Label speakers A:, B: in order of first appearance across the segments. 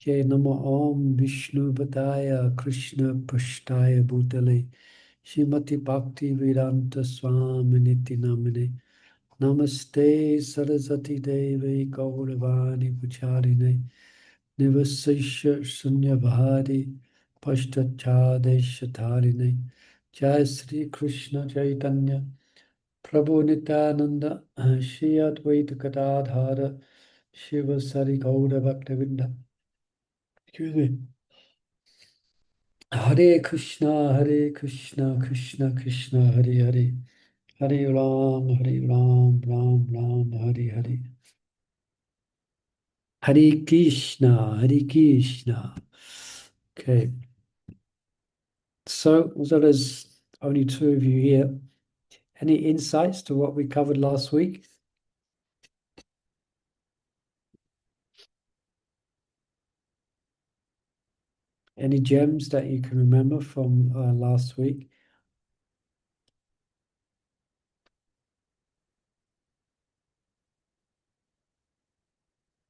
A: Jai Nama Om Vishnu Padaya Krishna Prashtaya Bhutale Shrimati Bhakti Vedanta Swami Niti Namine Namaste Saraswati Devi Gauravani Pucharine Nivasisha Sunyabhari Pashtachadeshatarine Jai Sri Krishna Chaitanya Prabhu Nityananda Shri Advaita Gadadhara Shiva Sari Gaura Bhaktavinda. Excuse me. Hare Krishna, Krishna Krishna, Hare Hare, Hare Ram, Ram Ram, Hare Hare. Hare Krishna, Hare Krishna. Okay, so there's only two of you here. Any insights to what we covered last week? Any gems that you can remember from last week?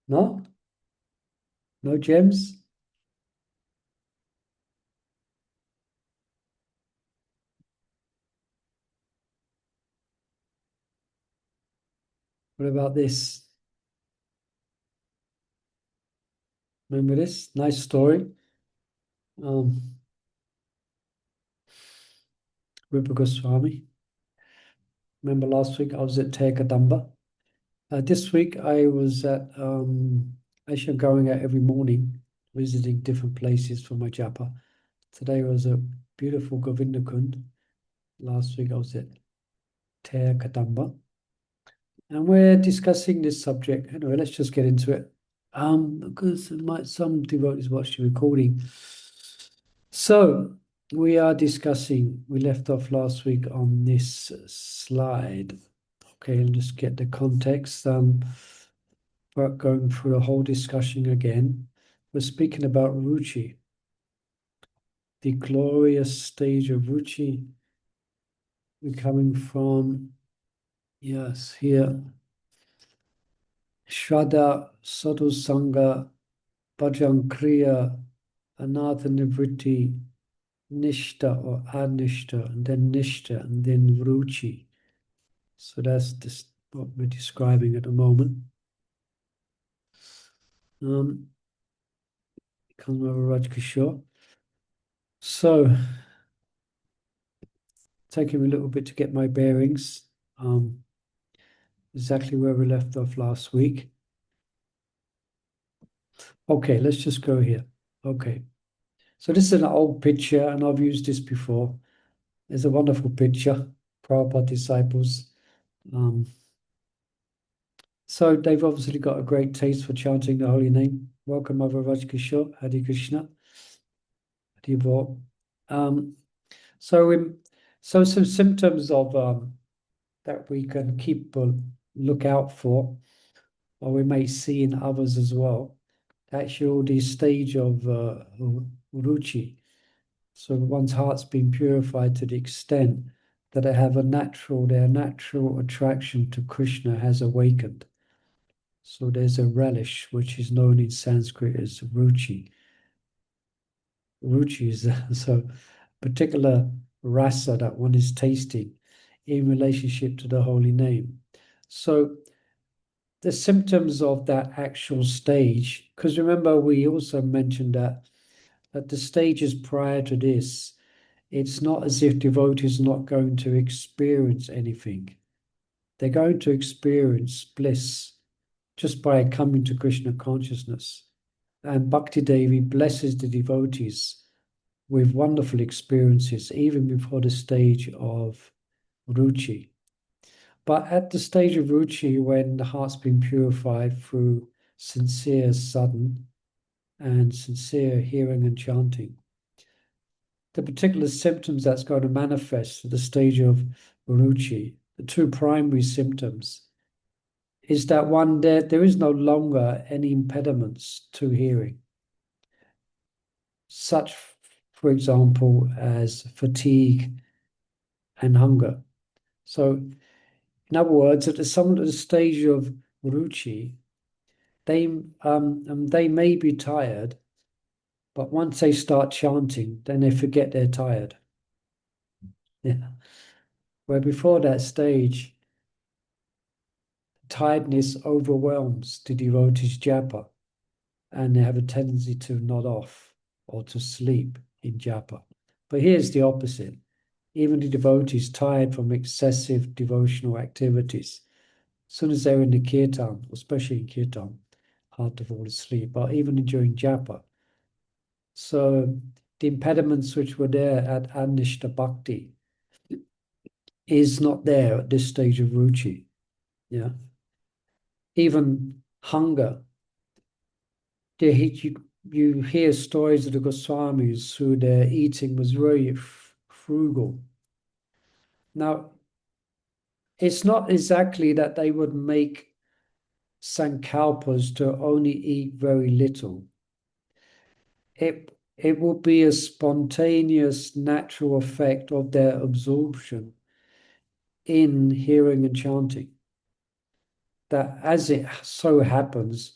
A: No? No gems? What about this? Remember this? Nice story. Rupa Goswami. Remember last week I was at Tekadamba. This week I was at, actually I'm going out every morning, visiting different places for my japa. Today was a beautiful Govinda Kund. Last week I was at Tekadamba. And we're discussing this subject. Anyway, let's just get into it. Because some devotees watch the recording. So we are discussing, we left off last week on this slide. Okay, I'll just get the context. But going through the whole discussion again, we're speaking about Ruchi, the glorious stage of Ruchi. We're coming from, yes, here, Shraddha, Sadhu Sangha, Bhajan Kriya, Anatha Nivritti, Nishta or Anishta, and then Nishta, and then Ruchi. So that's this, what we're describing at the moment. Raj Kishore. So, taking me a little bit to get my bearings. Exactly where we left off last week. Okay, let's just go here. Okay. So this is an old picture, and I've used this before. It's a wonderful picture. Prabhupada disciples. So they've obviously got a great taste for chanting the holy name. Welcome, Mother Raj Kishore, Hare Krishna, Hare Bol. So some symptoms of that we can keep a look out for, or we may see in others as well. Actually, the stage of ruchi. So one's heart's been purified to the extent that their natural attraction to Krishna has awakened. So there's a relish, which is known in Sanskrit as ruchi. Ruchi is so particular rasa that one is tasting in relationship to the holy name. So the symptoms of that actual stage, because remember we also mentioned that at the stages prior to this, it's not as if devotees are not going to experience anything. They're going to experience bliss just by coming to Krishna consciousness. And Bhakti Devi blesses the devotees with wonderful experiences, even before the stage of ruchi. But at the stage of ruchi, when the heart's been purified through sincere sadhana and sincere hearing and chanting, the particular symptoms that's going to manifest at the stage of ruchi, the two primary symptoms, is that one, there is no longer any impediments to hearing, such, for example, as fatigue and hunger. So, in other words, at the stage of ruchi, they may be tired, But once they start chanting, then they forget they're tired. Yeah. Where before that stage, tiredness overwhelms the devotee's japa, and they have a tendency to nod off or to sleep in japa. But here's the opposite. Even the devotees tired from excessive devotional activities, as soon as they're in the kirtan, especially in kirtan, hard to fall asleep, but even during japa. So the impediments which were there at Anishta Bhakti is not there at this stage of ruchi. Yeah. Even hunger. You hear stories of the Goswamis who their eating was very frugal. Now, it's not exactly that they would make sankalpas to only eat very little. It will be a spontaneous, natural effect of their absorption in hearing and chanting. That as it so happens,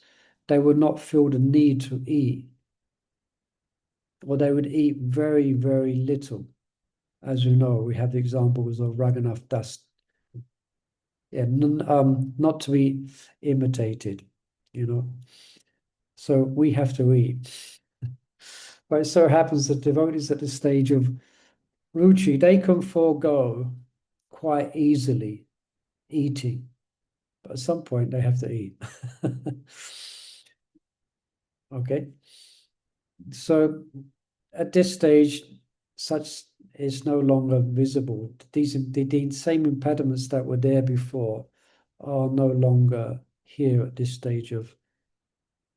A: they would not feel the need to eat, or they would eat very, very little. As we know, we have the examples of Raghunath Das. Yeah, not to be imitated, you know. So we have to eat. But it so happens that devotees at the stage of ruchi, they can forego quite easily eating. But at some point they have to eat. Okay. So at this stage, such is no longer visible. The same impediments that were there before are no longer here at this stage of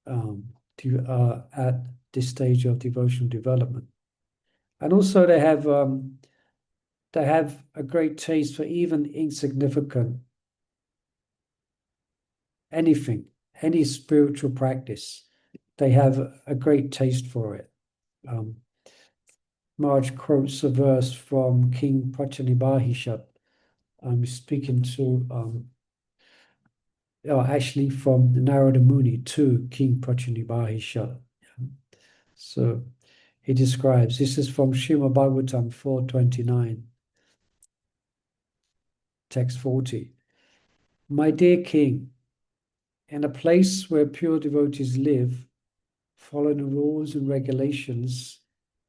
A: at this stage of devotional development. And also they have a great taste for even insignificant anything, any spiritual practice. They have a great taste for it. Maharaj quotes a verse from King Prachanibahishat, speaking to actually from Narada Muni to King Prachanibahishat. So he describes, this is from Srimad Bhagavatam 429, text 40. My dear king, in a place where pure devotees live, following the rules and regulations,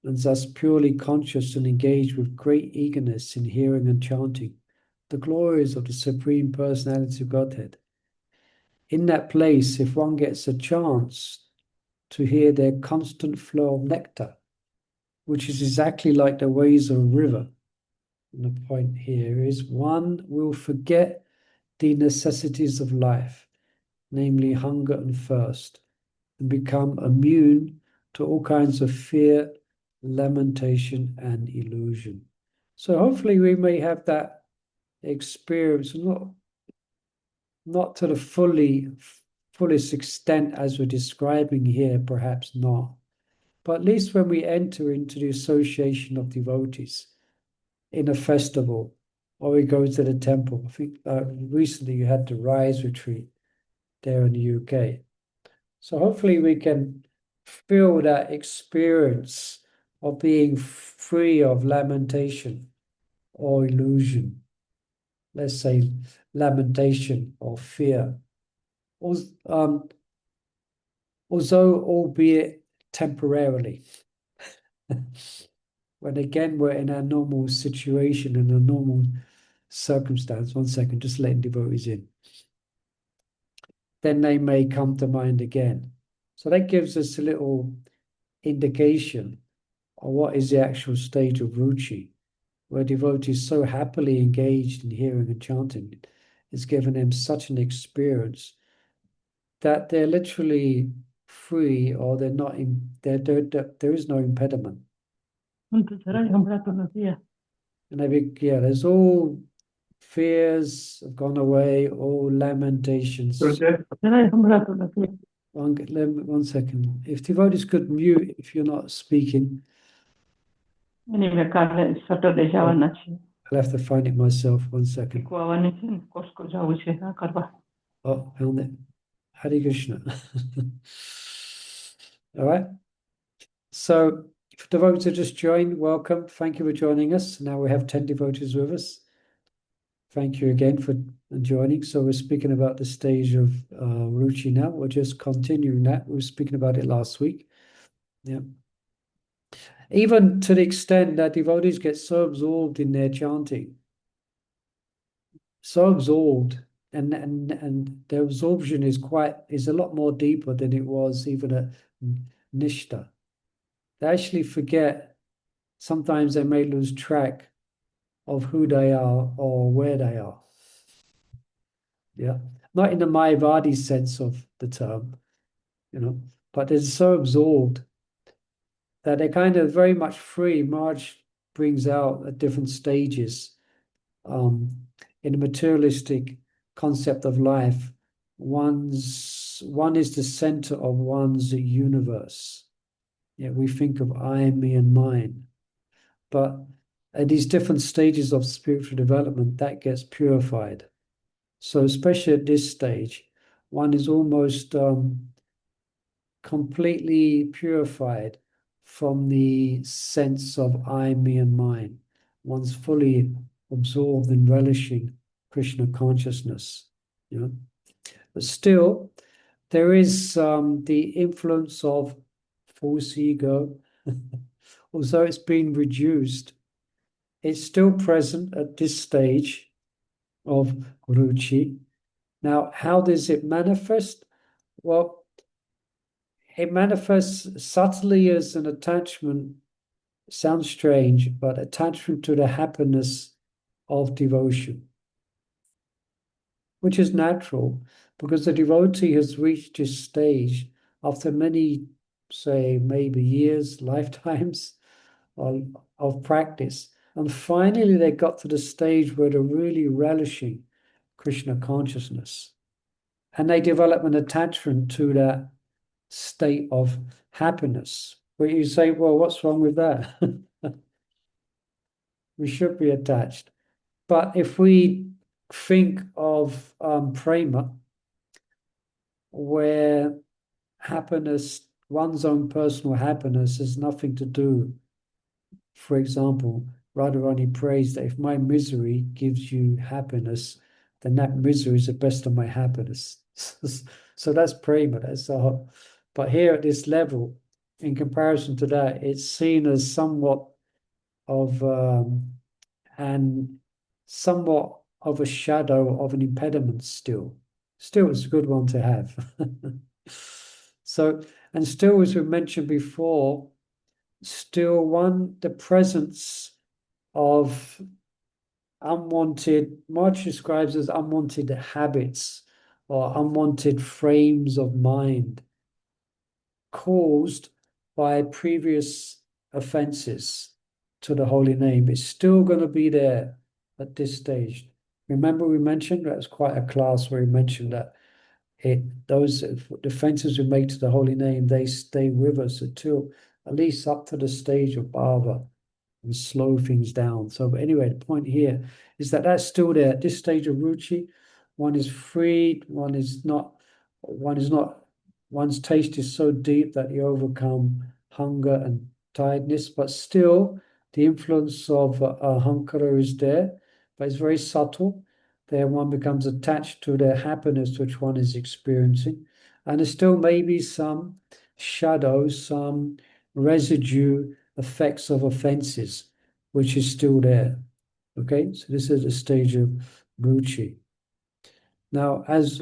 A: and thus purely conscious and engaged with great eagerness in hearing and chanting the glories of the Supreme Personality of Godhead. In that place, if one gets a chance to hear their constant flow of nectar, which is exactly like the waves of a river, and the point here is one will forget the necessities of life, namely hunger and thirst, and become immune to all kinds of fear, lamentation, and illusion. So hopefully we may have that experience, not to the fullest extent as we're describing here, perhaps not, but at least when we enter into the association of devotees in a festival, or we go to the temple. I think recently you had the Rise retreat there in the UK. So hopefully we can feel that experience of being free of lamentation or illusion. Let's say lamentation or fear. Although albeit temporarily. When again we're in our normal situation, in a normal circumstance, 1 second, just letting devotees in, then they may come to mind again. So that gives us a little indication of what is the actual stage of ruchi, where devotees so happily engaged in hearing and chanting, it's given them such an experience that they're literally free, or they're not in, there is no impediment. And there's all fears have gone away, all lamentations. 1 second. If devotees could mute if you're not speaking. I'll have to find it myself. 1 second. Oh, found it. Hare Krishna. All right. So, if devotees have just joined, welcome. Thank you for joining us. Now we have 10 devotees with us. Thank you again for joining. So we're speaking about the stage of Ruchi now. We're just continuing that. We were speaking about it last week. Yeah. Even to the extent that devotees get so absorbed in their chanting, so absorbed, and their absorption is a lot more deeper than it was even at Nishta. They actually forget. Sometimes they may lose track of who they are or where they are. Yeah. Not in the Mayavadi sense of the term, but they're so absorbed that they're kind of very much free. Marge brings out at different stages in a materialistic concept of life. One is the center of one's universe. Yeah, we think of I, me, and mine. But at these different stages of spiritual development, that gets purified. So especially at this stage, one is almost completely purified from the sense of I, me, and mine. One's fully absorbed in relishing Krishna consciousness. But still, there is the influence of false ego. Although it's been reduced, it's still present at this stage of ruchi. Now, how does it manifest? Well, it manifests subtly as an attachment. Sounds strange, but attachment to the happiness of devotion, which is natural because the devotee has reached this stage after many, say, maybe years, lifetimes of practice. And finally, they got to the stage where they're really relishing Krishna consciousness. And they develop an attachment to that state of happiness. Where you say, well, what's wrong with that? We should be attached. But if we think of prema, where happiness, one's own personal happiness, has nothing to do. For example, Radharani prays that if my misery gives you happiness, then that misery is the best of my happiness. So that's prema. But here at this level, in comparison to that, it's seen as somewhat of and somewhat of a shadow of an impediment still. Still, it's a good one to have. So, and still, as we mentioned before, still the presence of unwanted, March describes as unwanted habits or unwanted frames of mind caused by previous offenses to the holy name is still going to be there at this stage. Remember, we mentioned that was quite a class where we mentioned that those offenses we make to the holy name, they stay with us until at least up to the stage of bhava and slow things down. So, but anyway, the point here is that that's still there. At this stage of ruchi, one is freed, one's taste is so deep that you overcome hunger and tiredness, but still the influence of ahankara is there, but it's very subtle. There one becomes attached to the happiness which one is experiencing. And there still may be some shadows, some residue effects of offenses, which is still there. Okay, so this is the stage of ruchi. Now, as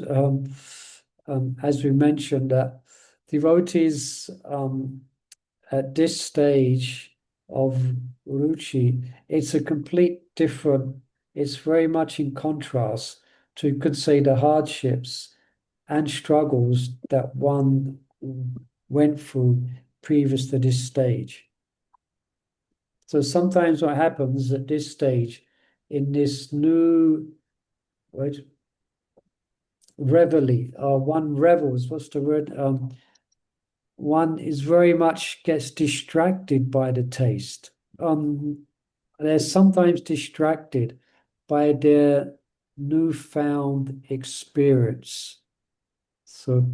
A: we mentioned, that devotees at this stage of ruchi, it's a complete different. It's very much in contrast to, you could say, the hardships and struggles that one went through previous to this stage. So sometimes what happens at this stage, in this new reveille, one revels, what's the word? One is very much gets distracted by the taste. They're sometimes distracted by their newfound experience. So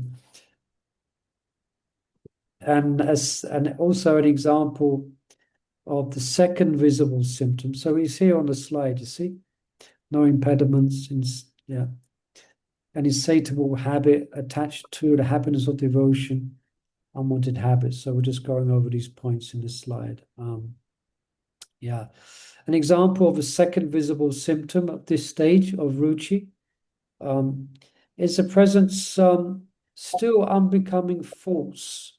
A: and also an example of the second visible symptom. So he's here on the slide, you see, no impediments, yeah, an insatiable habit attached to the happiness of devotion, unwanted habits. So we're just going over these points in this slide. Yeah, an example of a second visible symptom of this stage of ruchi is the presence still unbecoming faults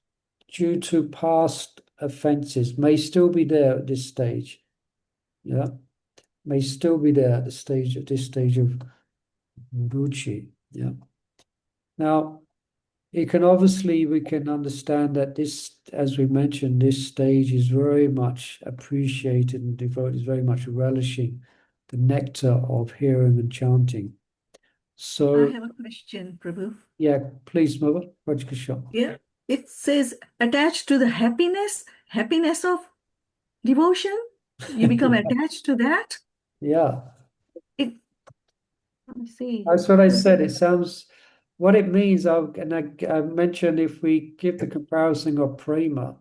A: due to past offenses may still be there at this stage. Yeah, may still be there at this stage of ruchi. Yeah. Now, we can understand that this, as we mentioned, this stage is very much appreciated and devotees very much relishing the nectar of hearing and chanting.
B: I
A: So,
B: have a question, Prabhu.
A: yeah, please, Mother, Rajkishan.
B: Yeah. It says attached to the happiness of devotion. You become attached to that.
A: Yeah,
B: It, let me see.
A: that's what I said. It sounds what it means. I mentioned if we give the comparison of prema,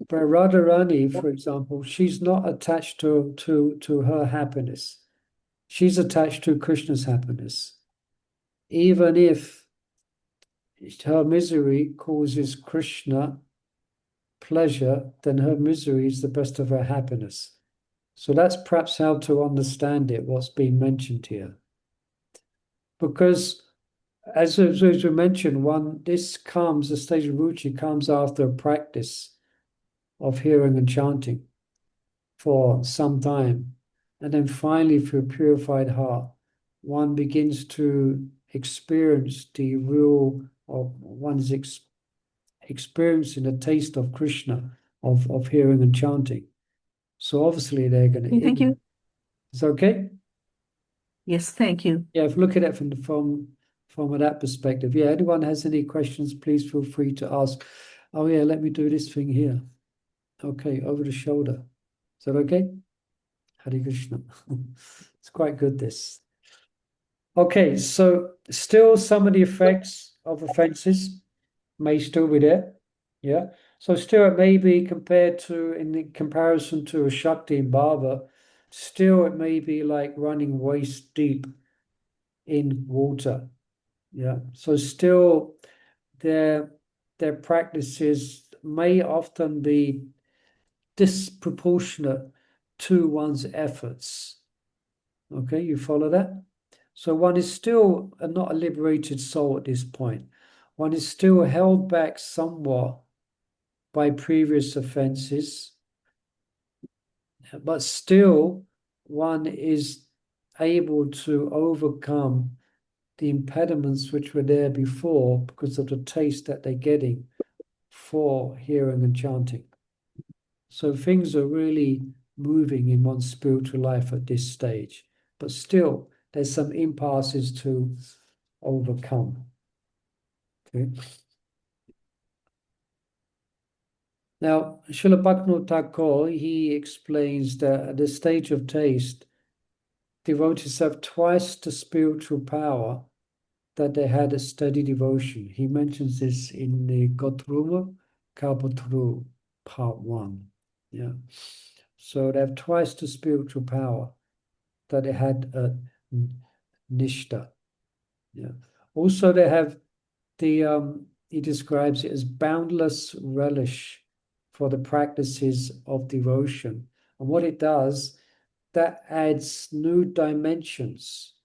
A: but Radharani, for example, she's not attached to her happiness. She's attached to Krishna's happiness. Even if her misery causes Krishna pleasure, then her misery is the best of her happiness. So that's perhaps how to understand it, what's being mentioned here. Because as we mentioned, the stage of ruchi comes after a practice of hearing and chanting for some time. And then finally, through a purified heart, one begins to experience the real, or one's experiencing the taste of Krishna, of hearing and chanting. So obviously they're going to.
B: Thank you.
A: It's okay?
B: Yes, thank you.
A: Yeah, if you look at it from that perspective. Yeah, anyone has any questions, please feel free to ask. Oh yeah, let me do this thing here. Okay, over the shoulder. Is that okay? Hare Krishna. It's quite good, this. Okay, so still some of the effects of offenses may still be there. Yeah. So still it may be compared to, in the comparison to a Shakti and Bhava, still it may be like running waist deep in water. Yeah. So still their practices may often be disproportionate to one's efforts. Okay, you follow that? So one is still not a liberated soul at this point. One is still held back somewhat by previous offenses, but still one is able to overcome the impediments which were there before because of the taste that they're getting for hearing and chanting. So things are really moving in one's spiritual life at this stage, but still there's some impasses to overcome. Okay. Now, Srila Bhaktivinoda Thakur, he explains that at the stage of taste, devotees have twice the spiritual power that they had a steady devotion. He mentions this in the Gotruma Kalpataru, part 1. Yeah. So they have twice the spiritual power that they had at Nishta. Yeah. Also, they have he describes it as boundless relish for the practices of devotion. And what it does, that adds new dimensions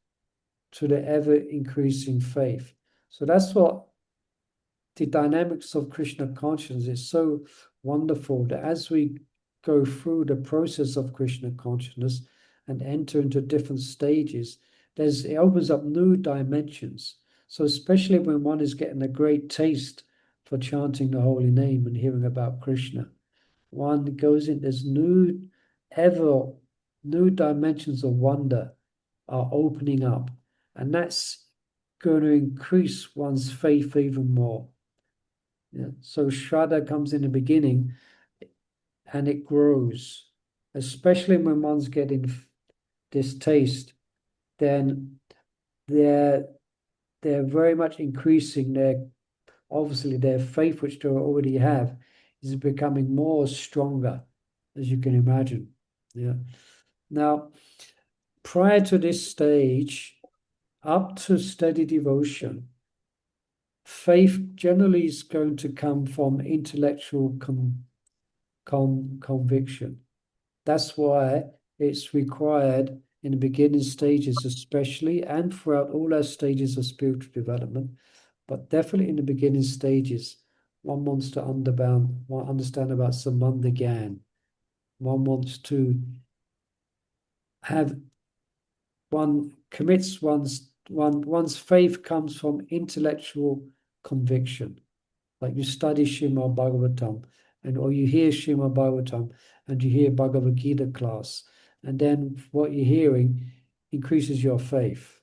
A: to the ever increasing faith. So that's what the dynamics of Krishna consciousness is so wonderful that as we go through the process of Krishna consciousness and enter into different stages, it opens up new dimensions. So especially when one is getting a great taste for chanting the holy name and hearing about Krishna, one goes in, there's new dimensions of wonder are opening up. And that's going to increase one's faith even more. Yeah. So Shraddha comes in the beginning and it grows, especially when one's getting this taste, then they're very much increasing their obviously their faith, which they already have, is becoming more stronger, as you can imagine. Yeah. Now, prior to this stage, up to steady devotion, faith generally is going to come from intellectual conviction. That's why it's required in the beginning stages, especially, and throughout all our stages of spiritual development, but definitely in the beginning stages, one wants to understand about Samandha Gyan. One wants to have one's faith comes from intellectual conviction. Like you study Srimad Bhagavatam, or you hear Srimad Bhagavatam, and you hear Bhagavad Gita class, and then what you're hearing increases your faith.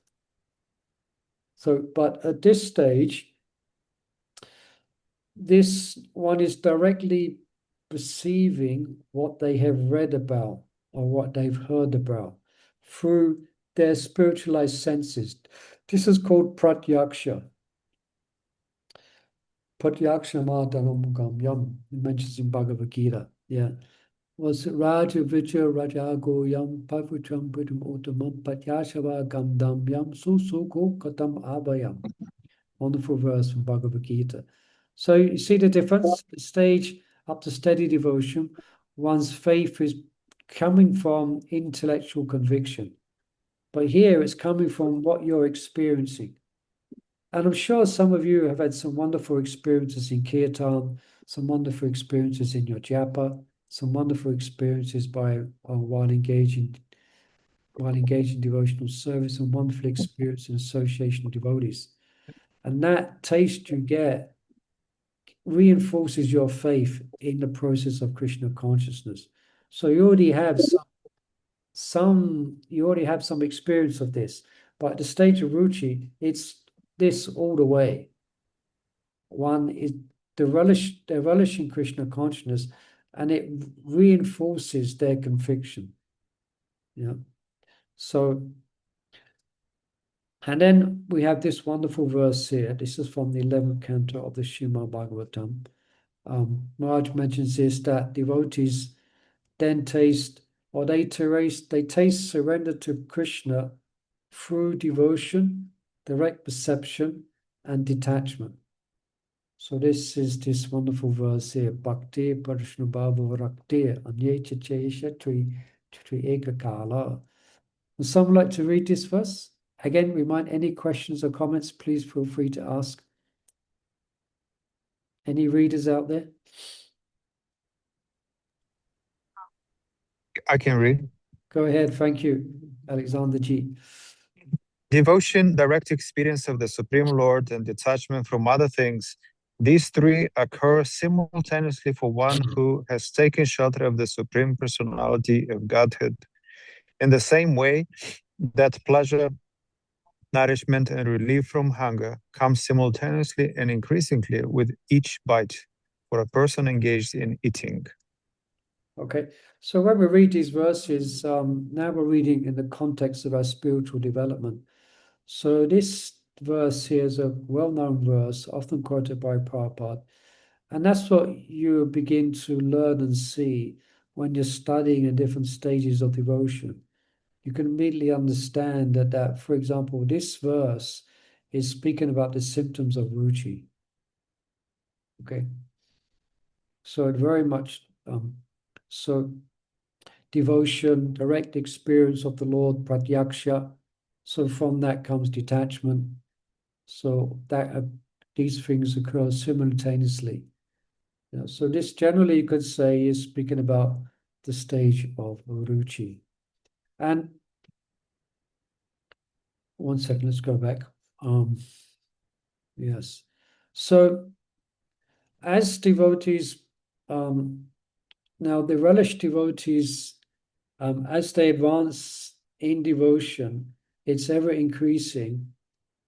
A: So, but at this stage, this one is directly perceiving what they have read about or what they've heard about through their spiritualized senses. This is called pratyaksha. Pratyaksha madhanam yam, it mentions in Bhagavad Gita. Yeah. Was Raja Vijaya Rajago Yam Pavucham Pudum Uttamam Patyashava Gandam Yam Susuko Katam Abhayam. Wonderful verse from Bhagavad Gita. So you see the difference? The stage up to steady devotion, one's faith is coming from intellectual conviction. But here it's coming from what you're experiencing. And I'm sure some of you have had some wonderful experiences in kirtan, some wonderful experiences in your japa, some wonderful experiences while engaging devotional service, and wonderful experience in association of devotees. And that taste you get reinforces your faith in the process of Krishna consciousness. So you already have some experience of this, but at the stage of ruchi, it's this all the way. One is they're relishing Krishna consciousness, and it reinforces their conviction. Yeah. So, and then we have this wonderful verse here. This is from the 11th canto of the Srimad Bhagavatam. Maharaj mentions this, that devotees then taste surrender to Krishna through devotion, direct perception, and detachment. So this is this wonderful verse here. Bhakti Parishnubhava Rakti Anyecha Chesha Tri Ekakala. Would someone like to read this verse? Again, remind any questions or comments, please feel free to ask. Any readers out there?
C: I can read.
A: Go ahead. Thank you, Alexander G.
C: Devotion, direct experience of the Supreme Lord, and detachment from other things. These three occur simultaneously for one who has taken shelter of the Supreme Personality of Godhead. In the same way that pleasure, nourishment, and relief from hunger come simultaneously and increasingly with each bite for a person engaged in eating.
A: Okay, so when we read these verses, now we're reading in the context of our spiritual development. So this verse here is a well-known verse, often quoted by Prabhupada, and that's what you begin to learn and see when you're studying the different stages of devotion. You can immediately understand that, for example, this verse is speaking about the symptoms of ruchi. Okay, so it very much so devotion, direct experience of the Lord, pratyaksha. So from that comes detachment. So that these things occur simultaneously. So this generally you could say is speaking about the stage of ruchi. And one second, let's go back. Yes. So as devotees, now the relish devotees, as they advance in devotion, it's ever increasing.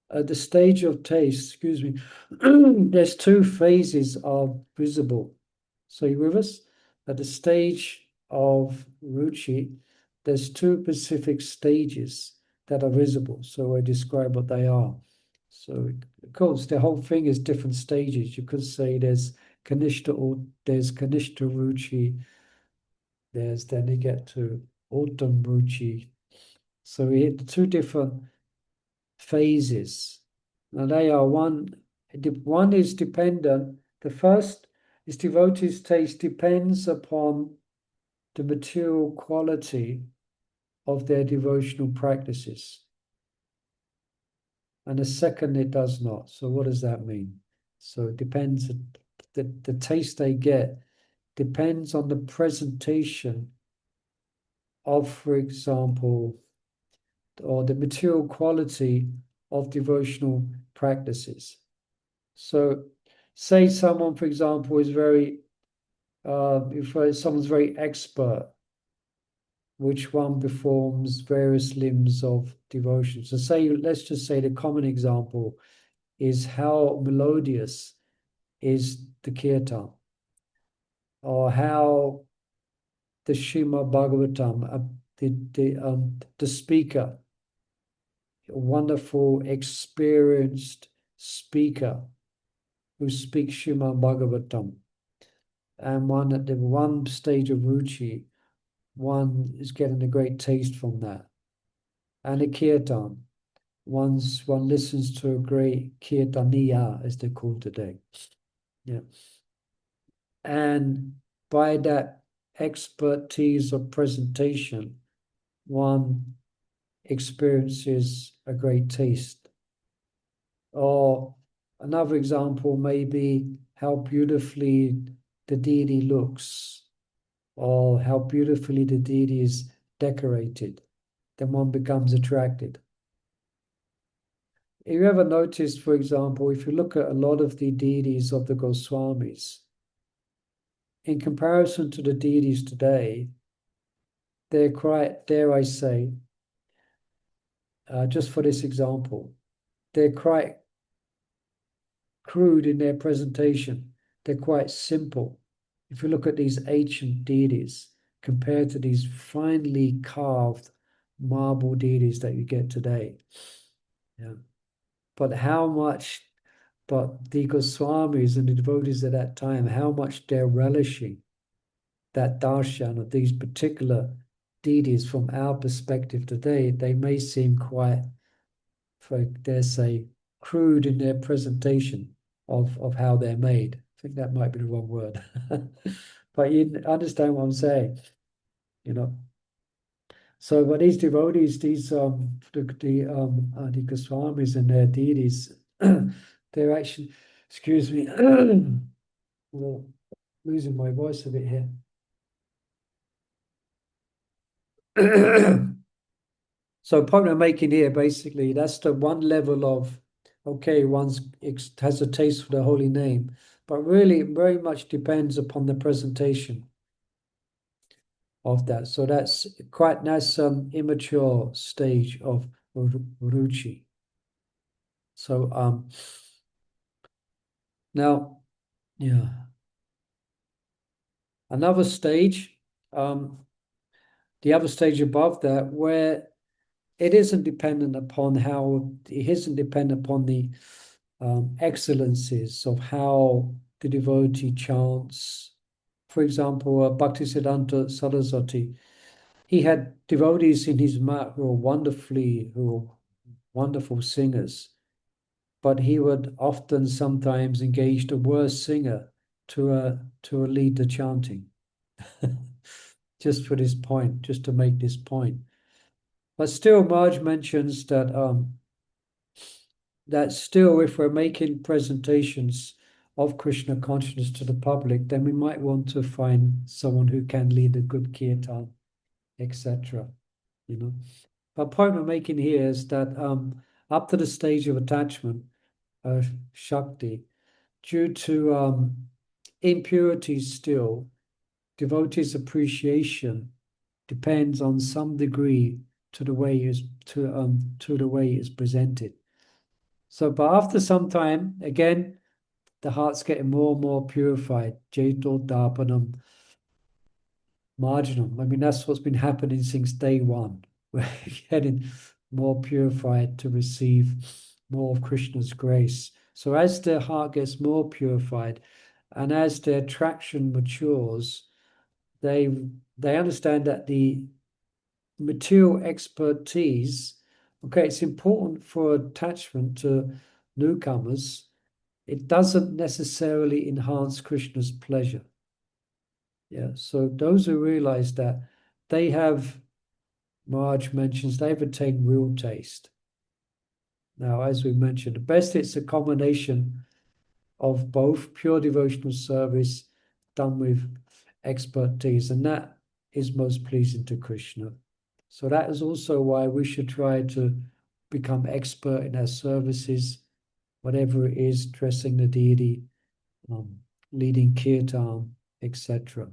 A: At the stage of taste, there's two phases are visible. So you with us? At the stage of ruchi, there's two specific stages that are visible. So I describe what they are. So of course the whole thing is different stages. You could say there's Kanishta or there's Kanishta Ruchi, then you get to Uttam Ruchi. So we hit two different phases. Now they are one is dependent. The first is devotee's taste depends upon the material quality of their devotional practices. And the second, it does not. So what does that mean? So it depends, the taste they get depends on the presentation of, for example, or the material quality of devotional practices. So say someone, for example, is very, if someone's very expert, which one performs various limbs of devotion. So say, let's just say the common example is how melodious is the kirtan, or how the Srimad Bhagavatam, the speaker, a wonderful, experienced speaker who speaks Srimad Bhagavatam, and one at the one stage of ruchi, one is getting a great taste from that. And a kirtan, one listens to a great kirtaniya, as they're called today. Yeah. And by that expertise of presentation, one experiences a great taste. Or another example may be how beautifully the deity looks, or how beautifully the deity is decorated. Then one becomes attracted. If you ever noticed, for example, if you look at a lot of the deities of the Goswamis, in comparison to the deities today, they're quite, dare I say, just for this example, they're quite crude in their presentation. They're quite simple. If you look at these ancient deities compared to these finely carved marble deities that you get today. Yeah. But the Goswamis and the devotees at that time, how much they're relishing that darshan of these particular deities from our perspective today, they may seem quite, dare say, crude in their presentation of how they're made. I think that might be the wrong word. But you understand what I'm saying, you know. So, but these devotees, the Goswamis and their deities, they're actually, excuse me, well, losing my voice a bit here. So point I'm making here, basically, that's the one level of, okay, has a taste for the holy name, but really very much depends upon the presentation of that. So that's some immature stage of ruchi. So now, yeah, another stage, the other stage above that, where it isn't dependent upon the excellences of how the devotee chants. For example, Bhaktisiddhanta Saraswati, he had devotees in his mat who were wonderful singers, but he would often sometimes engage the worst singer to lead the chanting, just for this point, just to make this point. But still, Marge mentions that still, if we're making presentations of Krishna consciousness to the public, then we might want to find someone who can lead a good kirtan, etc. You know. But point we're making here is that up to the stage of attachment, Shakti, due to impurities still, devotees' appreciation depends on some degree to the way it's presented. So, but after some time, again, the heart's getting more and more purified. Jato Darpanam Marginum. I mean, that's what's been happening since day one. We're getting more purified to receive more of Krishna's grace. So as their heart gets more purified, and as their attraction matures, they understand that the material expertise, okay, it's important for attachment to newcomers. It doesn't necessarily enhance Krishna's pleasure. Yeah, so those who realize that they have, Maharaj mentions, they've attained real taste. Now, as we mentioned, the best it's a combination of both pure devotional service done with expertise, and that is most pleasing to Krishna. So that is also why we should try to become expert in our services, whatever it is, dressing the deity, leading kirtan, etc.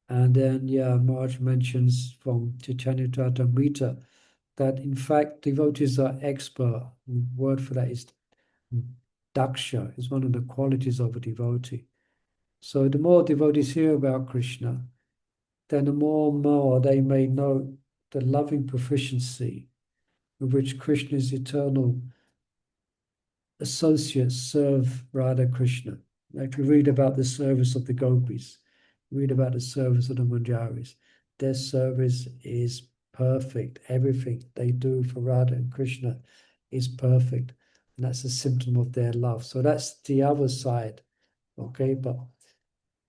A: And then, yeah, Maharaj mentions from Chaitanya Charitamrita that in fact devotees are expert. The word for that is daksha, is one of the qualities of a devotee. So the more devotees hear about Krishna, then the more and more they may know the loving proficiency with which Krishna's eternal associates serve Radha Krishna. Like we read about the service of the gopis, read about the service of the manjaris. Their service is perfect. Everything they do for Radha and Krishna is perfect. And that's a symptom of their love. So that's the other side. Okay, but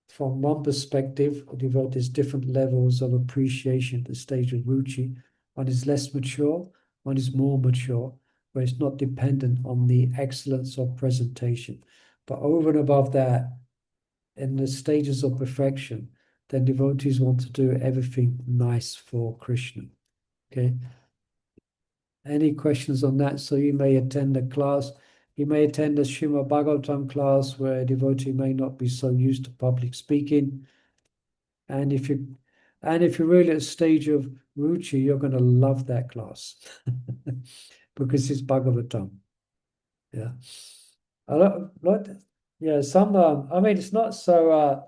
A: from one perspective, devotees different levels of appreciation at the stage of ruchi. One is less mature, one is more mature, where it's not dependent on the excellence of presentation. But over and above that, in the stages of perfection, then devotees want to do everything nice for Krishna. Okay. Any questions on that? So you may attend a class, you may attend a Srimad Bhagavatam class where a devotee may not be so used to public speaking. And if you're really at a stage of ruchi, you're going to love that class because it's Bhagavatam. Yeah. Yeah, some I mean it's not so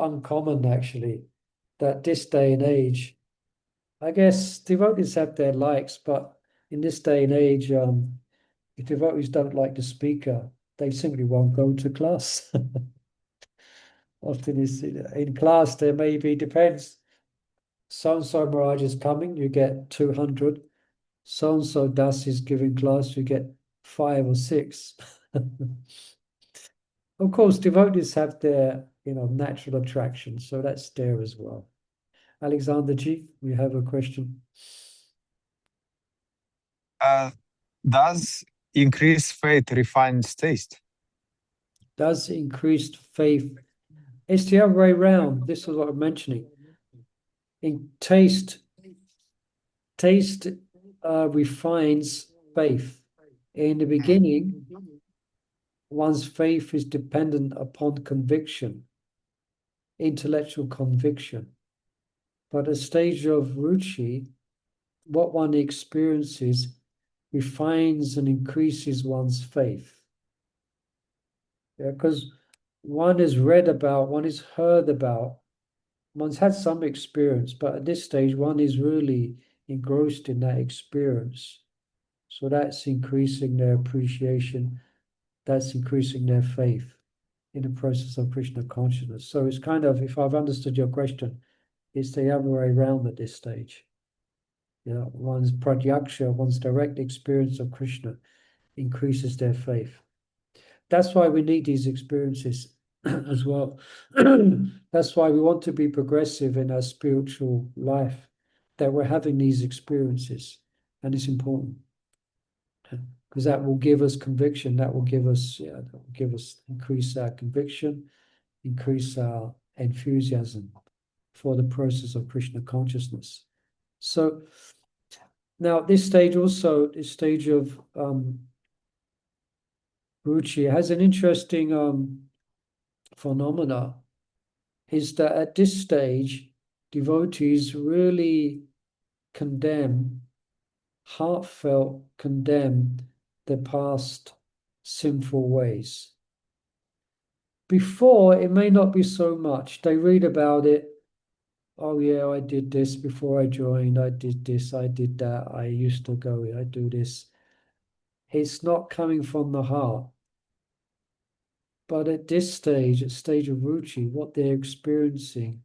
A: uncommon actually that this day and age, I guess devotees have their likes, but in this day and age, if devotees don't like the speaker, they simply won't go to class. Often is in class there may be, depends, so and so Maharaj is coming, you get 200. So and so Das is giving class, you get 5 or 6. Of course, devotees have their natural attraction, so that's there as well. Alexander G, we have a question.
C: Does increased faith refine taste?
A: Does increased faith? It's the other way around. This is what I'm mentioning. In taste refines faith. In the beginning, one's faith is dependent upon conviction, intellectual conviction. But at a stage of ruchi, what one experiences refines and increases one's faith. Yeah, because one is read about, one is heard about, one's had some experience, but at this stage, one is really engrossed in that experience. So that's increasing their appreciation, that's increasing their faith in the process of Krishna consciousness. So it's kind of, if I've understood your question, it's the other way around at this stage. One's pratyaksha, one's direct experience of Krishna increases their faith. That's why we need these experiences as well. That's why we want to be progressive in our spiritual life, that we're having these experiences. And it's important because that will give us conviction, that will give us, increase our conviction, increase our enthusiasm for the process of Krishna consciousness. So now this stage also, this stage of ruchi has an interesting phenomena, is that at this stage, devotees really heartfelt condemn their past sinful ways. Before, it may not be so much. They read about it, oh yeah, I did this before I joined, I did this, I did that, I used to go, I do this. It's not coming from the heart. But at this stage, at stage of ruchi, what they're experiencing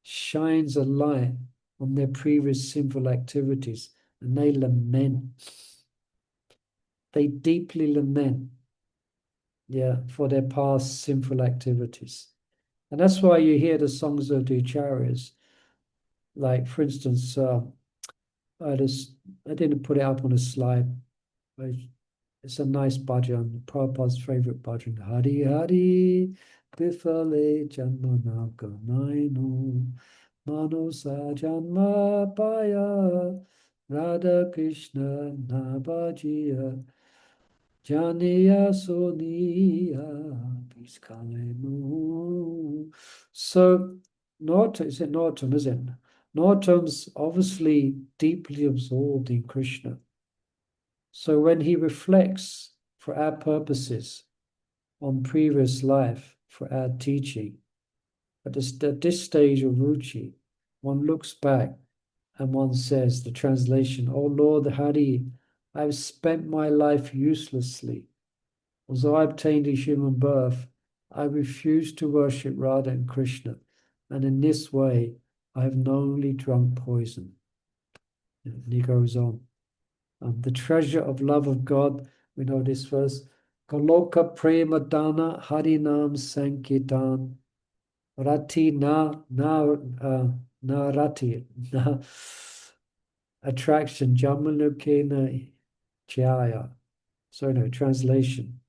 A: shines a light on their previous sinful activities, and they lament. They deeply lament, yeah, for their past sinful activities. And that's why you hear the songs of the acharyas. Like, for instance, I didn't put it up on a slide, but it's a nice bhajan, Prabhupada's favorite bhajan. Hari Hari Bifale Janmana Ganaino Manosa Janma Paya Radha Krishna Nabajiya Janiya Soniya Piskalenu. So Norton, is it Norton, is it? Norton's obviously deeply absorbed in Krishna. So when he reflects for our purposes on previous life, for our teaching, at this stage of ruchi, one looks back and one says, the translation, "O Lord Hari, I've spent my life uselessly. Although I obtained a human birth, I refused to worship Radha and Krishna, and in this way I have knowingly drunk poison." And he goes on. The treasure of love of God, we know this verse, Goloka Prema Dana Harinam Sankirtan Rati na Rati na attraction Jamalukena Jaya. So no translation.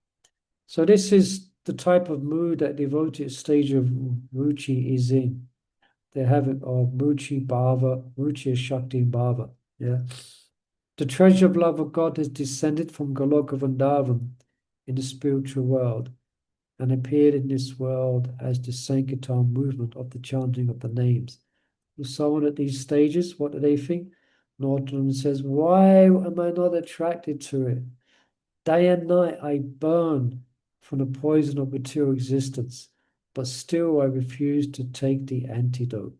A: So this is the type of mood that devotee stage of ruchi is in. They're having of ruchi bhava, ruchi shakti bhava. Yeah. The treasure of love of God has descended from Goloka Vrindavan in the spiritual world and appeared in this world as the Sankirtan movement of the chanting of the names. And so on at these stages, what do they think? Norton says, why am I not attracted to it? Day and night I burn from the poison of material existence, but still I refuse to take the antidote.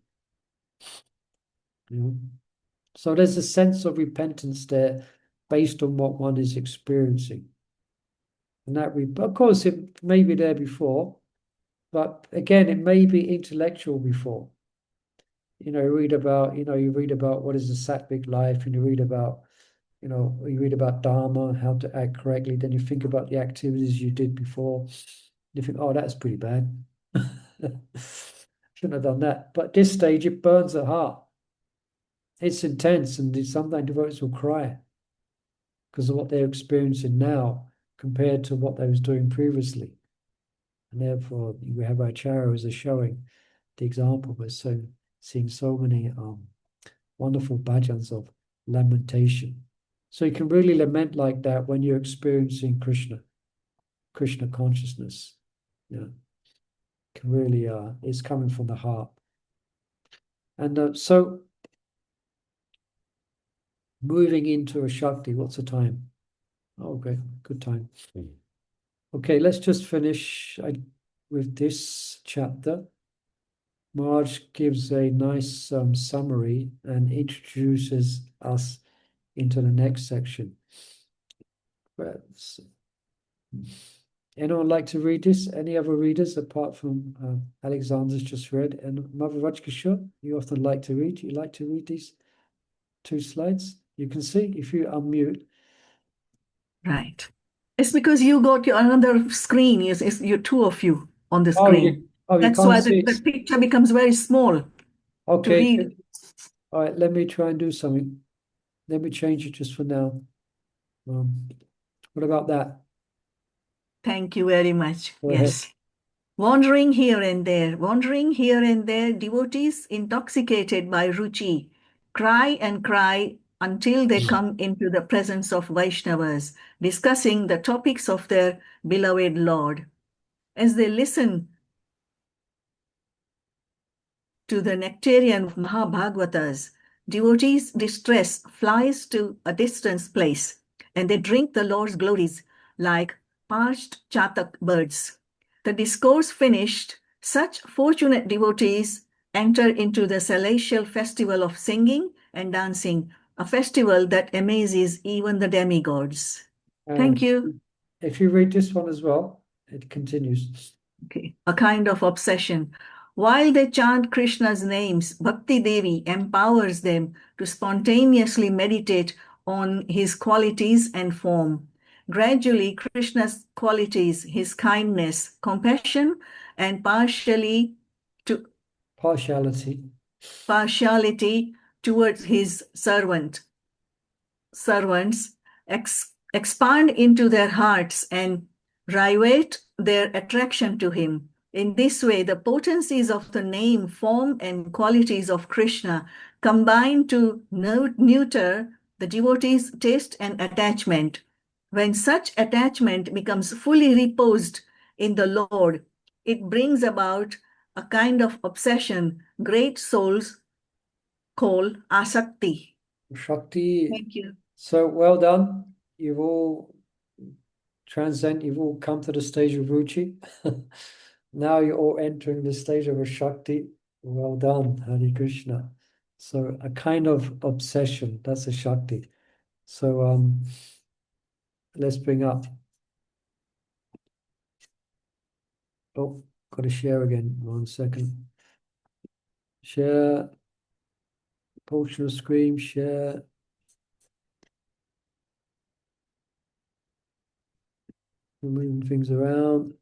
A: You know? So there's a sense of repentance there based on what one is experiencing. And that, of course, it may be there before, but again, it may be intellectual before. You read about what is the sattvic life, and you read about Dharma, how to act correctly. Then you think about the activities you did before. You think, oh, that's pretty bad. Shouldn't have done that. But at this stage, it burns the heart. It's intense, and sometimes devotees will cry because of what they're experiencing now compared to what they was doing previously. And therefore, we have our acharyas as showing the example. We're seeing so many wonderful bhajans of lamentation. So you can really lament like that when you're experiencing Krishna consciousness. Yeah, can really it's coming from the heart. And so moving into a Shakti, what's the time? Oh, okay, good time. Okay, let's just finish with this chapter. Maharaj gives a nice summary and introduces us into the next section. Anyone like to read this? Any other readers apart from Alexander's just read? And Mother Rajkishore, you often like to read. You like to read these 2 slides? You can see if you unmute.
B: Right. It's because you got your another screen. It's you 2 of you on the screen.
A: You
B: That's
A: can't
B: why
A: see
B: the picture becomes very small to
A: Okay.
B: read.
A: All right, let me try and do something. Let me change it just for now. What about that?
B: Thank you very much.
A: Go ahead.
B: Yes. Wandering here and there, devotees intoxicated by ruchi cry and cry until they come into the presence of Vaishnavas, discussing the topics of their beloved Lord. As they listen to the nectarian Mahabhagavatas, devotees' distress flies to a distant place, and they drink the Lord's glories like parched chatak birds. The discourse finished, such fortunate devotees enter into the celestial festival of singing and dancing, a festival that amazes even the demigods. Thank you.
A: If you read this one as well, it continues.
B: Okay, a kind of obsession. While they chant Krishna's names, Bhakti Devi empowers them to spontaneously meditate on his qualities and form. Gradually, Krishna's qualities, his kindness, compassion, and partiality towards his servants expand into their hearts and rivet their attraction to him. In this way, the potencies of the name, form, and qualities of Krishna combine to neuter the devotee's taste and attachment. When such attachment becomes fully reposed in the Lord, it brings about a kind of obsession great souls call asakti.
A: Shakti.
B: Thank you.
A: So well done. You've all you've all come to the stage of Ruchi. Now you're all entering the stage of a Shakti. Well done, Hare Krishna. So a kind of obsession, that's a Shakti. So let's bring up. Oh, got to share again. 1 second. Share. Portion of screen, share. Moving things around.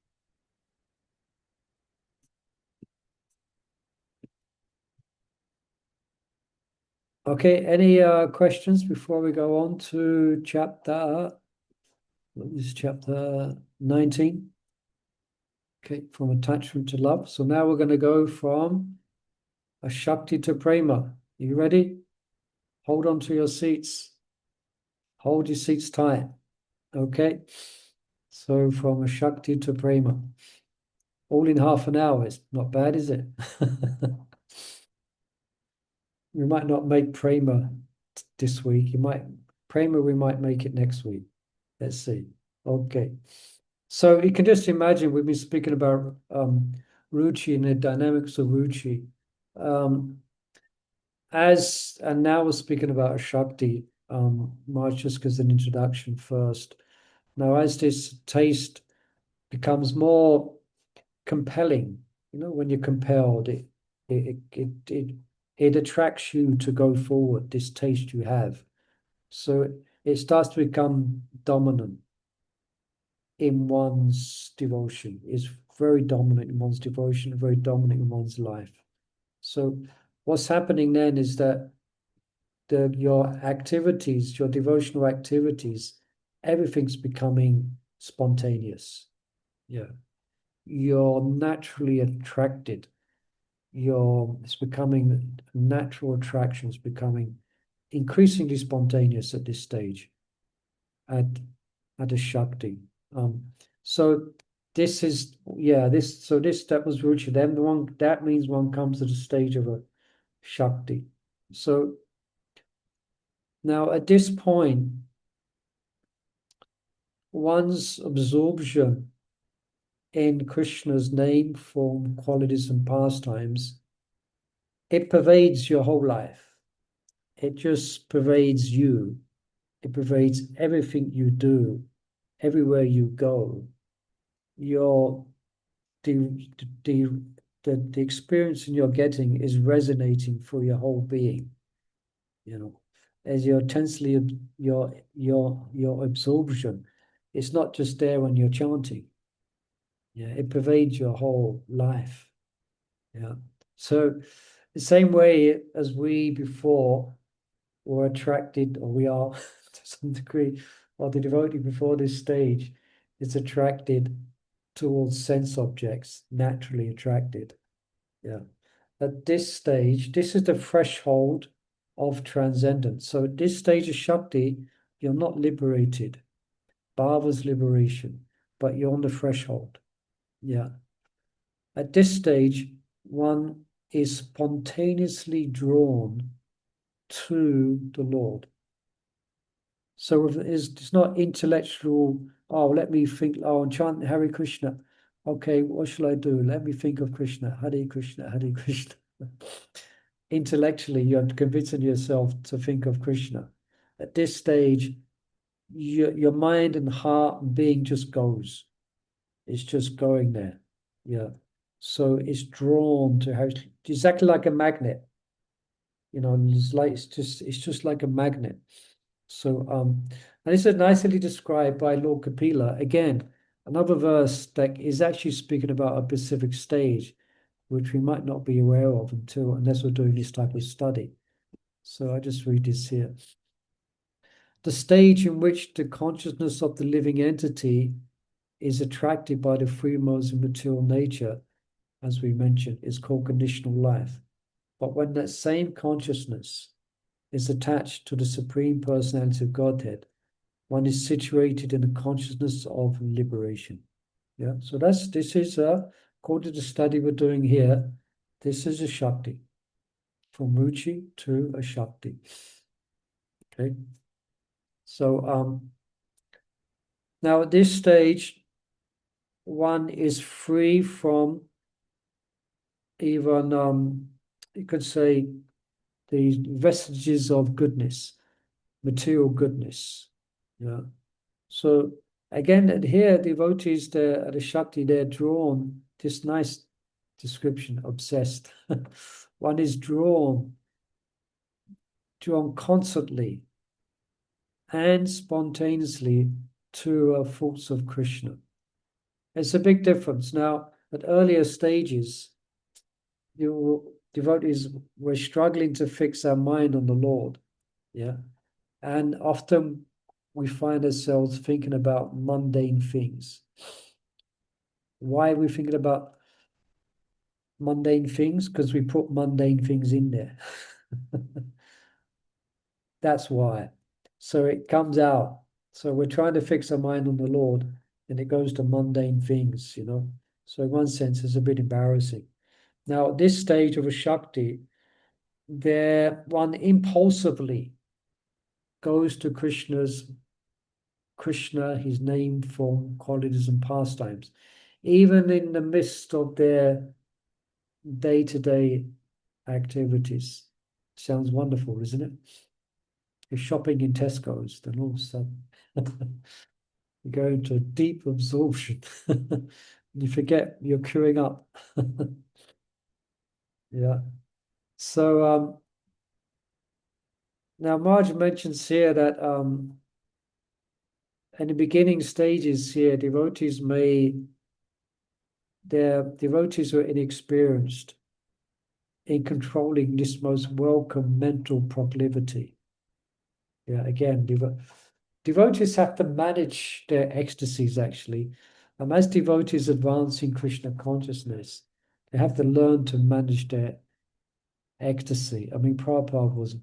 A: Okay, any questions before we go on to chapter 19? Okay, from attachment to love. So now we're going to go from a Shakti to Prema. You ready? Hold on to your seats. Hold your seats tight. Okay. So from a Shakti to Prema. All in half an hour. It's not bad, is it? We might not make Prema this week. Prema, we might make it next week. Let's see. Okay. So you can just imagine we've been speaking about Ruchi and the dynamics of Ruchi. And now we're speaking about Shakti. Might just because an introduction first. Now, as this taste becomes more compelling, when you're compelled, it attracts you to go forward, this taste you have. So it starts to become dominant in one's devotion. It's very dominant in one's devotion, very dominant in one's life. So what's happening then is that your activities, your devotional activities, everything's becoming spontaneous. Yeah. You're naturally attracted. It's becoming natural attraction, it's becoming increasingly spontaneous at this stage, at a Shakti. So this is, that was Ruchi. Then that means one comes to the stage of a Shakti. So now at this point, one's absorption in Krishna's name, form, qualities, and pastimes, it pervades your whole life. It just pervades you. It pervades everything you do, everywhere you go. The experience you're getting is resonating for your whole being. As you're intensely your absorption, it's not just there when you're chanting. Yeah, it pervades your whole life. Yeah. So the same way as we before were attracted, or we are to some degree, or the devotee before this stage is attracted towards sense objects, naturally attracted. Yeah. At this stage, this is the threshold of transcendence. So at this stage of Shakti, you're not liberated. Bhava's liberation, but you're on the threshold. Yeah. At this stage, one is spontaneously drawn to the Lord. So it's not intellectual, let me think, I'm chanting Hare Krishna. Okay, what shall I do? Let me think of Krishna, Hare Krishna, Hare Krishna. Intellectually, you're convincing yourself to think of Krishna. At this stage, your mind and heart and being just goes. It's just going there. Yeah. So it's drawn to how, exactly like a magnet. It's just like a magnet. So and this is nicely described by Lord Kapila. Again, another verse that is actually speaking about a specific stage, which we might not be aware of unless we're doing this type of study. So I just read this here. The stage in which the consciousness of the living entity is attracted by the free modes of material nature, as we mentioned, is called conditional life. But when that same consciousness is attached to the Supreme Personality of Godhead, one is situated in the consciousness of liberation. Yeah, so this is according to the study we're doing here, this is a Shakti, from Ruchi to a Shakti. Okay. So now at this stage, one is free from even you could say the vestiges of goodness, material goodness. Yeah. So again, here devotees, the Shakti, they're drawn, this nice description, obsessed. One is drawn constantly and spontaneously to thoughts of Krishna. It's a big difference. Now, at earlier stages, devotees were struggling to fix our mind on the Lord. Yeah. And often we find ourselves thinking about mundane things. Why are we thinking about mundane things? Because we put mundane things in there. That's why. So it comes out. So we're trying to fix our mind on the Lord, and it goes to mundane things, So in one sense, it's a bit embarrassing. Now, at this stage of a Shakti, one impulsively goes to Krishna, his name, form, qualities, and pastimes, even in the midst of their day-to-day activities. Sounds wonderful, isn't it? You're shopping in Tesco's, then all of a sudden you go into a deep absorption. You forget you're queuing up. Yeah. So now Marge mentions here that in the beginning stages here, devotees who are inexperienced in controlling this most welcome mental proclivity. Yeah, again, devotees have to manage their ecstasies, actually. As devotees advance in Krishna consciousness, they have to learn to manage their ecstasy. I mean, Prabhupada was,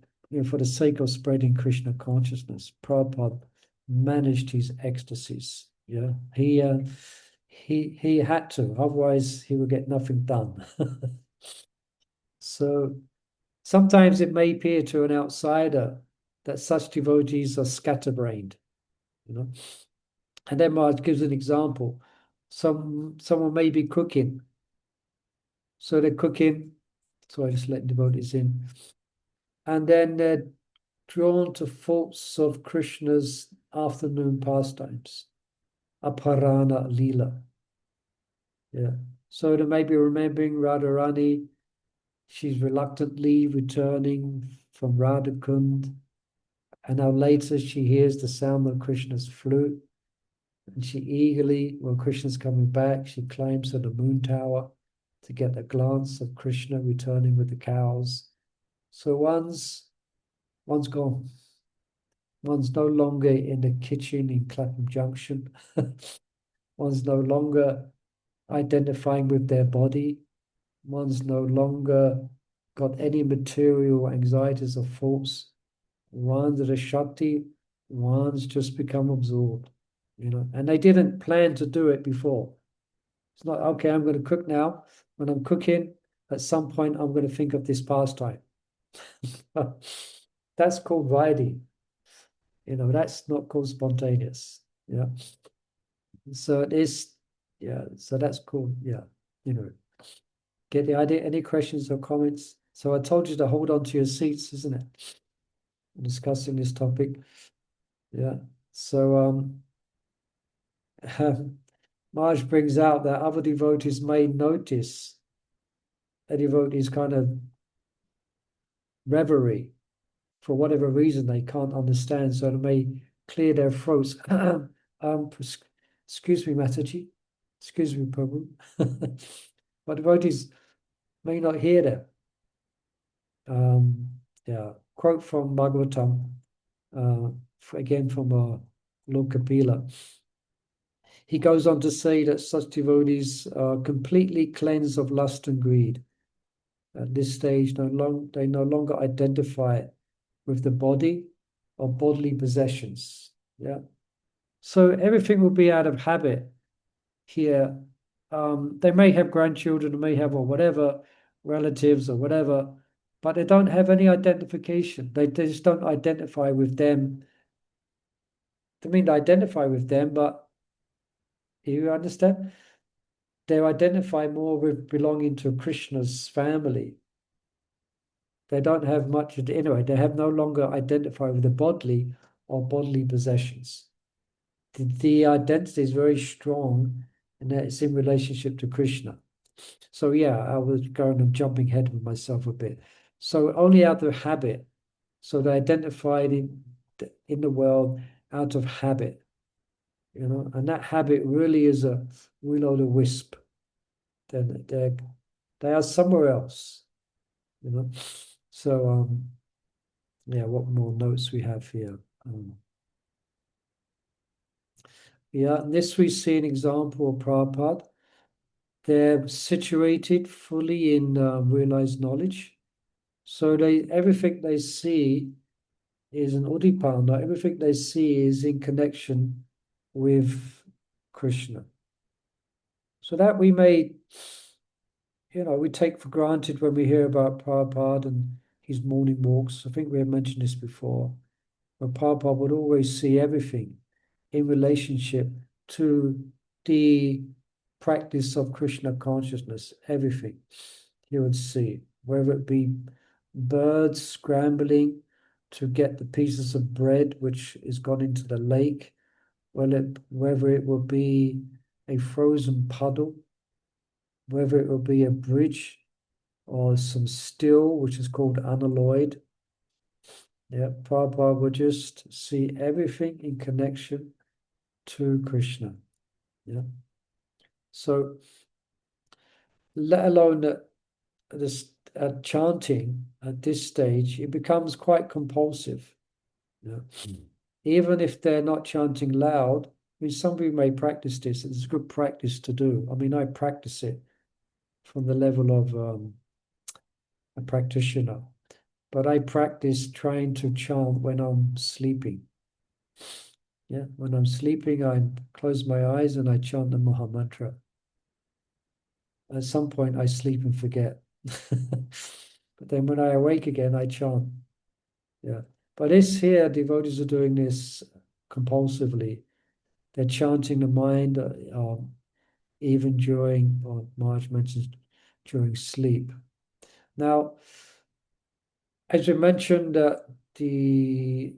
A: for the sake of spreading Krishna consciousness, Prabhupada managed his ecstasies. Yeah, he had to, otherwise he would get nothing done. So sometimes it may appear to an outsider that such devotees are scatterbrained, And then Maharaj gives an example. Someone may be cooking. So they're cooking. So I just let devotees in. And then they're drawn to thoughts of Krishna's afternoon pastimes. Aparana Leela. Yeah. So they may be remembering Radharani. She's reluctantly returning from Radhakund. And now later she hears the sound of Krishna's flute. And she eagerly, when Krishna's coming back, she climbs to the moon tower to get a glance of Krishna returning with the cows. So one's gone. One's no longer in the kitchen in Clapham Junction. One's no longer identifying with their body. One's no longer got any material anxieties or thoughts. One's at a Shakti, one's just become absorbed, and they didn't plan to do it before. It's not, okay, I'm going to cook now. When I'm cooking, at some point, I'm going to think of this pastime. That's called Vaidhi. That's not called spontaneous. Yeah. So it is, yeah. So that's called, yeah. Get the idea? Any questions or comments? So I told you to hold on to your seats, isn't it? Discussing this topic. Yeah. So Marge brings out that other devotees may notice a devotee's kind of reverie for whatever reason they can't understand, so they may clear their throats. Excuse me, Mataji. Excuse me, Prabhu. But devotees may not hear them. Yeah, quote from Bhagavatam, again from Lord Kapila. He goes on to say that such devotees are completely cleansed of lust and greed. At this stage, they no longer identify with the body or bodily possessions. Yeah. So everything will be out of habit here. They may have grandchildren, they may have or whatever, relatives or whatever, but they don't have any identification. They just don't identify with them. They mean to identify with them, but you understand? They identify more with belonging to Krishna's family. They don't have much, anyway, they have no longer identify with the bodily or bodily possessions. The identity is very strong and that it's in relationship to Krishna. So yeah, I was going and jumping ahead of myself a bit. So only out of habit. So they identified in the world out of habit, and that habit really is a will-o'-the-wisp. Then they are somewhere else, So yeah, what more notes we have here? Yeah, in this we see an example of Prabhupada. They're situated fully in realized knowledge. So everything they see is an udipana. Everything they see is in connection with Krishna. So that we may, we take for granted when we hear about Prabhupada and his morning walks. I think we have mentioned this before. But Prabhupada would always see everything in relationship to the practice of Krishna consciousness, everything he would see, whether it be birds scrambling to get the pieces of bread which is gone into the lake, whether it will be a frozen puddle, whether it will be a bridge or some still, which is called unalloyed. Yeah, Prabhupada would just see everything in connection to Krishna. Yeah. So, let alone that this chanting at this stage, it becomes quite compulsive. Yeah. Even if they're not chanting loud, I mean, some people may practice this. It's a good practice to do. I mean, I practice it from the level of a practitioner, but I practice trying to chant when I'm sleeping. Yeah, when I'm sleeping, I close my eyes and I chant the Maha Mantra. At some point, I sleep and forget. But then when I awake again, I chant. Yeah. But this here, devotees are doing this compulsively. They're chanting the mind even during, or Marge mentions, during sleep. Now, as we mentioned, the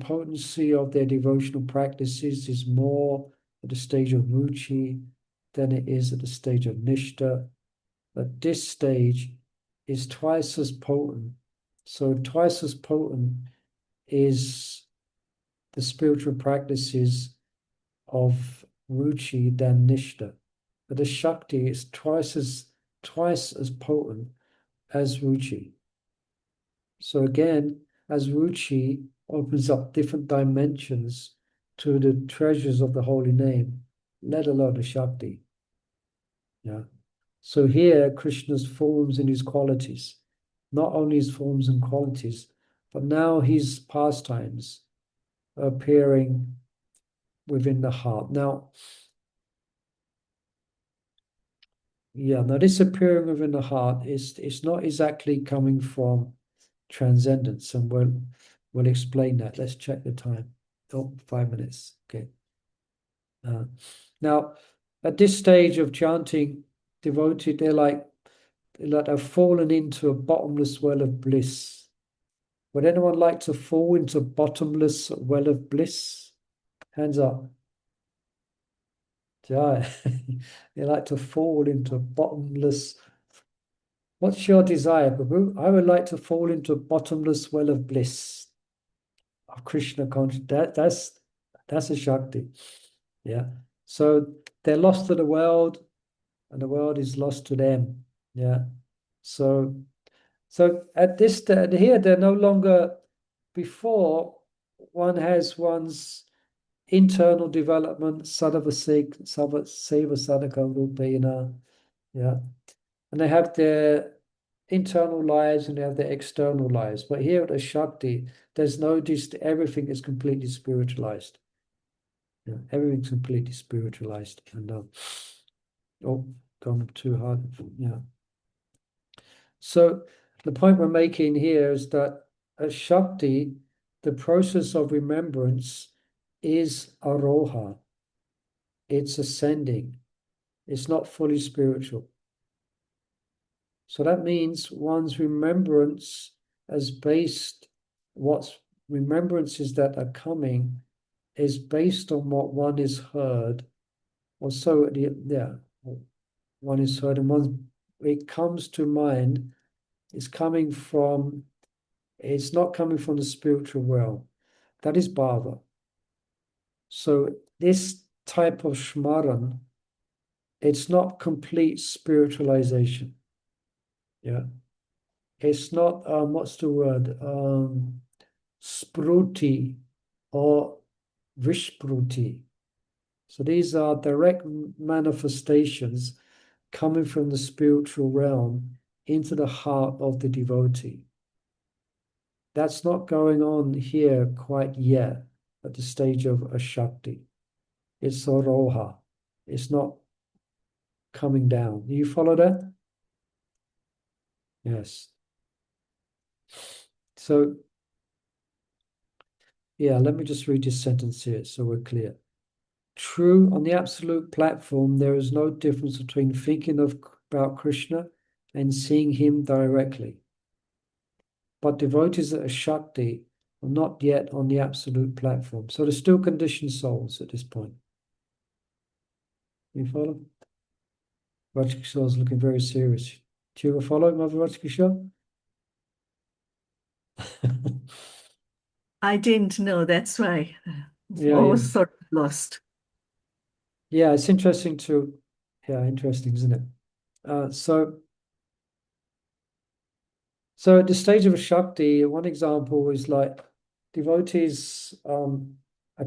A: potency of their devotional practices is more at the stage of ruchi than it is at the stage of nishta. But this stage is twice as potent. So twice as potent is the spiritual practices of ruchi than nishta. But the shakti is twice as potent as ruchi. So again, as ruchi opens up different dimensions to the treasures of the holy name, let alone the shakti. Yeah. So here, Krishna's forms and his qualities, not only his forms and qualities, but now his pastimes are appearing within the heart. Now, this appearing within the heart is not exactly coming from transcendence, and we'll explain that. Let's check the time. Oh, 5 minutes. Okay. Now, at this stage of chanting, devotee, they're like they've fallen into a bottomless well of bliss. Would anyone like to fall into a bottomless well of bliss? Hands up. Yeah, they like to fall into a bottomless. What's your desire, Prabhu? I would like to fall into a bottomless well of bliss of Krishna consciousness. That's a Shakti. Yeah. So they're lost to the world, and the world is lost to them. Yeah. So at this here, they're no longer. Before, one has one's internal development, seva sadhaka rupena. Yeah. And they have their internal lives and they have their external lives. But here at a Shakti, there's no everything is completely spiritualized. Yeah, everything's completely spiritualized. And gone too hard. Yeah. So the point we're making here is that at Shakti, the process of remembrance is aroha. It's ascending. It's not fully spiritual. So that means one's remembrance as based, what's remembrances that are coming is based on what one is heard, or so one is heard, and it comes to mind. It's not coming from the spiritual realm. That is bhava. So this type of shmaran, it's not complete spiritualization. Yeah. It's not, what's the word? Spruti or vishpruti. So these are direct manifestations coming from the spiritual realm into the heart of the devotee. That's not going on here quite yet at the stage of a Shakti. It's Aroha. It's not coming down. Do you follow that? Yes. So, yeah, let me just read this sentence here so we're clear. True, on the absolute platform, there is no difference between thinking about Krishna and seeing him directly. But devotees at a Shakti are not yet on the absolute platform. So they're still conditioned souls at this point. You follow? Rajkishore is looking very serious. Do you ever follow, Mother Rajkishore?
B: I didn't know, that's why.
A: Yeah.
B: Sort of lost.
A: Yeah, it's interesting interesting, isn't it? So at the stage of a Shakti, one example is like devotees are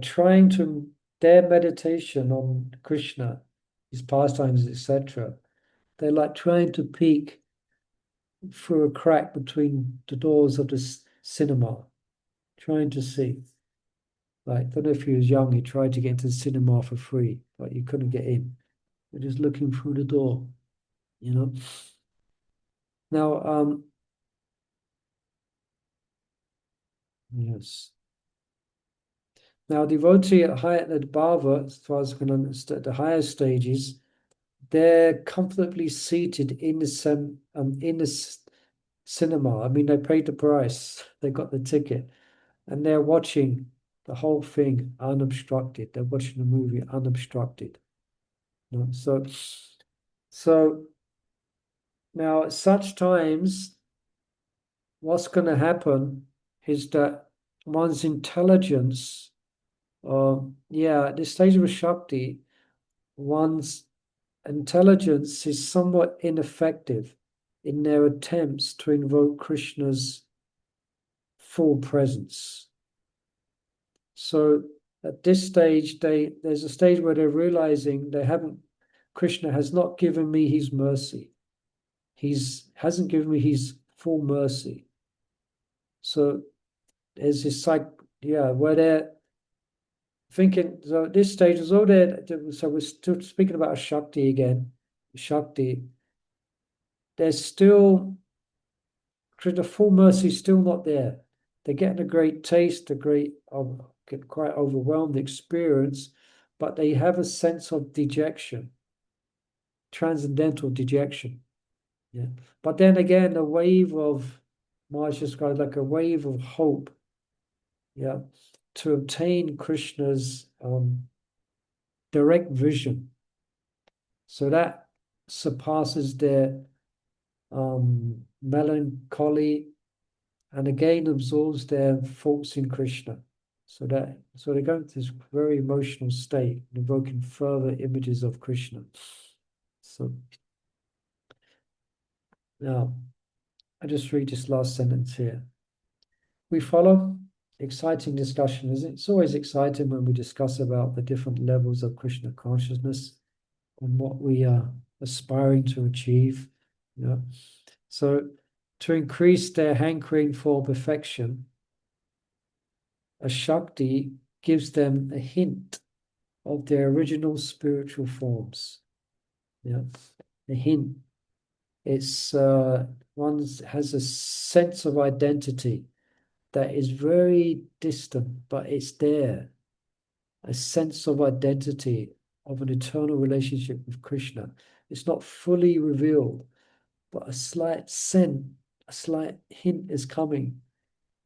A: trying to, their meditation on Krishna, his pastimes, etc. They're like trying to peek through a crack between the doors of the cinema, trying to see. Like, I don't know if he was young, he tried to get into the cinema for free, but he couldn't get in. They're just looking through the door, you know. Now, yes. Now, devotee at bhava, as far as I can understand, the higher stages, they're comfortably seated in the cinema. I mean, they paid the price, they got the ticket, and they're watching the whole thing unobstructed. They're watching the movie unobstructed. You know? So now at such times, what's going to happen is that one's intelligence, at this stage of a Shakti, one's intelligence is somewhat ineffective in their attempts to invoke Krishna's full presence. So at this stage, there's a stage where they're realizing Krishna has not given me his mercy. Hasn't given me his full mercy. So there's this where they're thinking, so at this stage is all there. So we're still speaking about a Shakti again. Shakti. There's still, the full mercy is still not there. They're getting a great taste, get quite overwhelmed experience, but they have a sense of dejection transcendental dejection. Yeah. But then again, a wave of Maharaj described like a wave of hope. Yeah. To obtain Krishna's direct vision. So that surpasses their melancholy and again absorbs their faults in Krishna. So they're going to this very emotional state, invoking further images of Krishna. So now I just read this last sentence here. We follow. Exciting discussion, isn't it? It's always exciting when we discuss about the different levels of Krishna consciousness and what we are aspiring to achieve. Yeah. So to increase their hankering for perfection, a Shakti gives them a hint of their original spiritual forms. Yeah. A hint. It's one has a sense of identity that is very distant, but it's there. A sense of identity of an eternal relationship with Krishna. It's not fully revealed, but a slight scent, a slight hint is coming.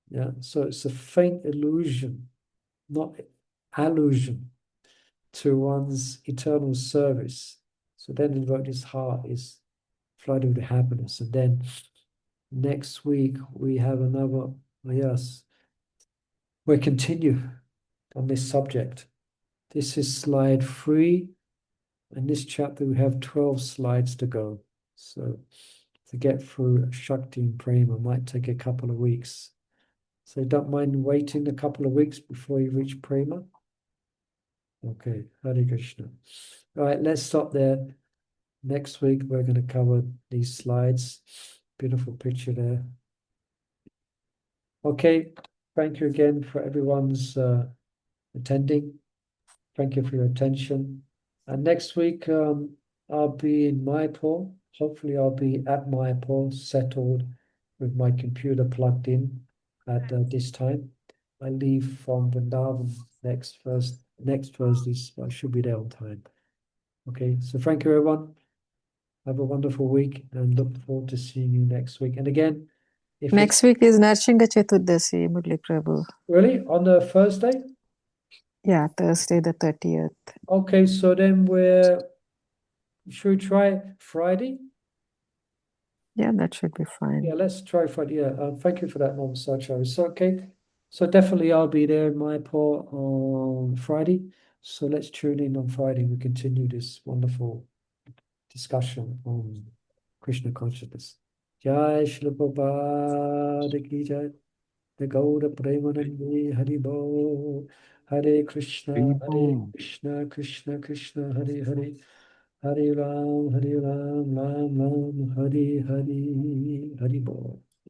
A: Yeah, so it's a faint illusion, not allusion to one's eternal service. So then the devotee's heart is flooded with happiness. And then next week we have another, yes, we continue on this subject. This is slide 3. In this chapter, we have 12 slides to go. So to get through Shakti and Prema might take a couple of weeks. So don't mind waiting a couple of weeks before you reach Prema. Okay, Hare Krishna. All right, let's stop there. Next week, we're going to cover these slides. Beautiful picture there. Okay, thank you again for everyone's attending. Thank you for your attention. And next week, I'll be in Mayapur. Hopefully, I'll be at Mayapur, settled with my computer plugged in at this time. I leave from Vrindavan next Thursday, so I should be there on time. Okay, so thank you, everyone. Have a wonderful week and look forward to seeing you next week. And again, if
D: Next week is Narsingha Chaturdasi, Murli Prabhu.
A: really on the Thursday,
D: Yeah, Thursday the 30th.
A: okay, so then should we try Friday?
D: Yeah, that should be fine.
A: Yeah, let's try Friday. Yeah, thank you for that, Mom Sacha. So okay, so definitely I'll be there in Mayapur on Friday. So let's tune in on Friday. We continue this wonderful discussion on Krishna consciousness. Jai Shri Prabhupada ki jai. The Gauda Premanandi Hari Bo. Hare Krishna, Krishna Krishna, Hare Hare. Hare Ram, Ram Ram, Hare Hare, Hari Bo.